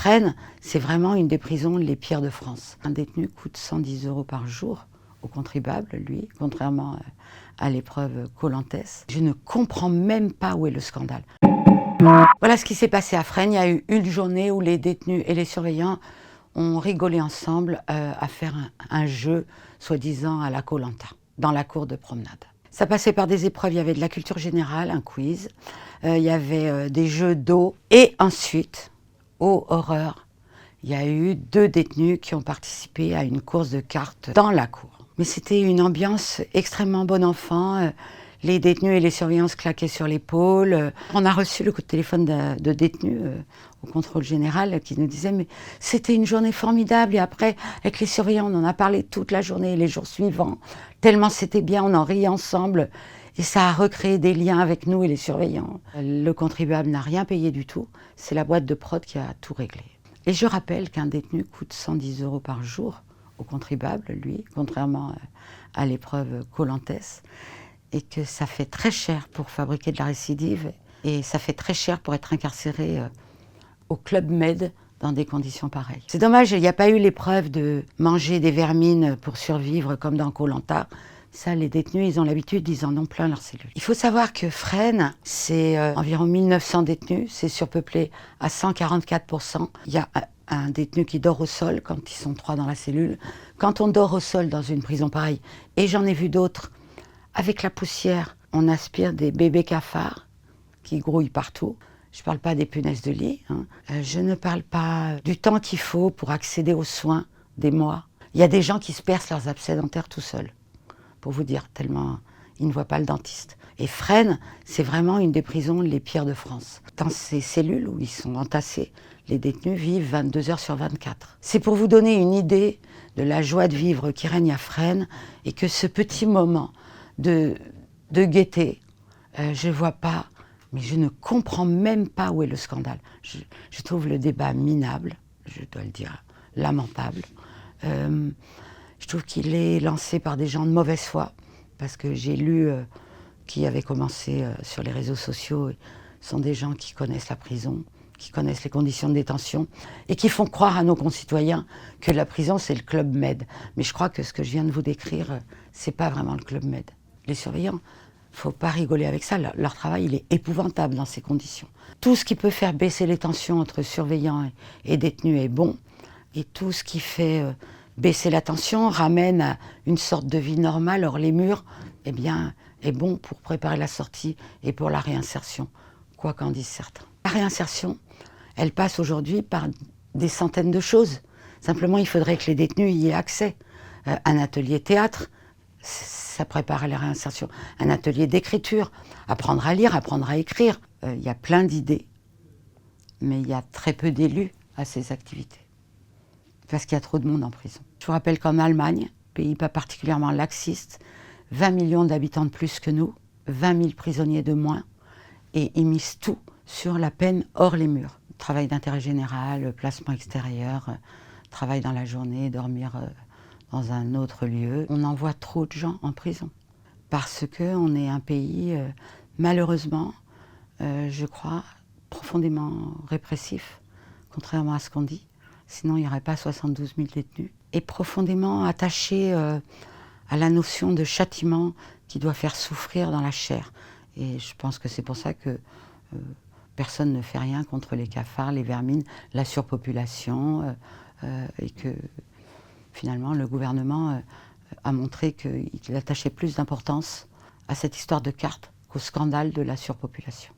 Fresnes, c'est vraiment une des prisons les pires de France. Un détenu coûte 110 € par jour au contribuable, lui, contrairement à l'épreuve Colantes. Je ne comprends même pas où est le scandale. Voilà ce qui s'est passé à Fresnes. Il y a eu une journée où les détenus et les surveillants ont rigolé ensemble à faire un jeu, soi-disant à la Koh-Lanta, dans la cour de promenade. Ça passait par des épreuves, il y avait de la culture générale, un quiz, il y avait des jeux d'eau, et ensuite, oh horreur, il y a eu 2 détenus qui ont participé à une course de cartes dans la cour. Mais c'était une ambiance extrêmement bon enfant. Les détenus et les surveillants se claquaient sur l'épaule. On a reçu le coup de téléphone de détenus au contrôle général qui nous disait mais c'était une journée formidable. Et après, avec les surveillants, on en a parlé toute la journée et les jours suivants. Tellement c'était bien, on en riait ensemble. Et ça a recréé des liens avec nous et les surveillants. Le contribuable n'a rien payé du tout. C'est la boîte de prod qui a tout réglé. Et je rappelle qu'un détenu coûte 110 € par jour au contribuable, lui, contrairement à l'épreuve Colantes, et que ça fait très cher pour fabriquer de la récidive, et ça fait très cher pour être incarcéré au Club Med dans des conditions pareilles. C'est dommage, il n'y a pas eu l'épreuve de manger des vermines pour survivre comme dans Koh-Lanta. Ça, les détenus, ils ont l'habitude, ils en ont plein leurs cellules. Il faut savoir que Fresnes, c'est environ 1900 détenus, c'est surpeuplé à 144%. Il y a un détenu qui dort au sol quand ils sont 3 dans la cellule. Quand on dort au sol dans une prison pareille, et j'en ai vu d'autres, avec la poussière, on aspire des bébés cafards qui grouillent partout. Je ne parle pas des punaises de lit. Je ne parle pas du temps qu'il faut pour accéder aux soins, des mois. Il y a des gens qui se percent leurs abcès dentaires tout seuls, pour vous dire, tellement ils ne voient pas le dentiste. Et Fresnes, c'est vraiment une des prisons les pires de France. Dans ces cellules où ils sont entassés, les détenus vivent 22 heures sur 24. C'est pour vous donner une idée de la joie de vivre qui règne à Fresnes et que ce petit moment de gaieté, je ne vois pas, mais je ne comprends même pas où est le scandale. Je trouve le débat minable, je dois le dire, lamentable. Je trouve qu'il est lancé par des gens de mauvaise foi, parce que j'ai lu qui avait commencé sur les réseaux sociaux, sont des gens qui connaissent la prison, qui connaissent les conditions de détention, et qui font croire à nos concitoyens que la prison c'est le Club Med. Mais je crois que ce que je viens de vous décrire, c'est pas vraiment le Club Med. Les surveillants, faut pas rigoler avec ça, leur travail il est épouvantable dans ces conditions. Tout ce qui peut faire baisser les tensions entre surveillants et détenus est bon, et tout ce qui fait baisser la tension ramène à une sorte de vie normale hors les murs, eh bien, est bon pour préparer la sortie et pour la réinsertion, quoi qu'en disent certains. La réinsertion, elle passe aujourd'hui par des centaines de choses. Simplement, il faudrait que les détenus y aient accès. Un atelier théâtre, ça prépare à la réinsertion. Un atelier d'écriture, apprendre à lire, apprendre à écrire. Il y a plein d'idées, mais il y a très peu d'élus à ces activités, parce qu'il y a trop de monde en prison. Je vous rappelle qu'en Allemagne, pays pas particulièrement laxiste, 20 millions d'habitants de plus que nous, 20 000 prisonniers de moins, et ils misent tout sur la peine hors les murs. Travail d'intérêt général, placement extérieur, travail dans la journée, dormir dans un autre lieu. On envoie trop de gens en prison, parce qu'on est un pays, malheureusement, je crois, profondément répressif, contrairement à ce qu'on dit. Sinon, il n'y aurait pas 72 000 détenus. Et profondément attaché à la notion de châtiment qui doit faire souffrir dans la chair. Et je pense que c'est pour ça que personne ne fait rien contre les cafards, les vermines, la surpopulation, et que finalement le gouvernement a montré qu'il attachait plus d'importance à cette histoire de cartes qu'au scandale de la surpopulation.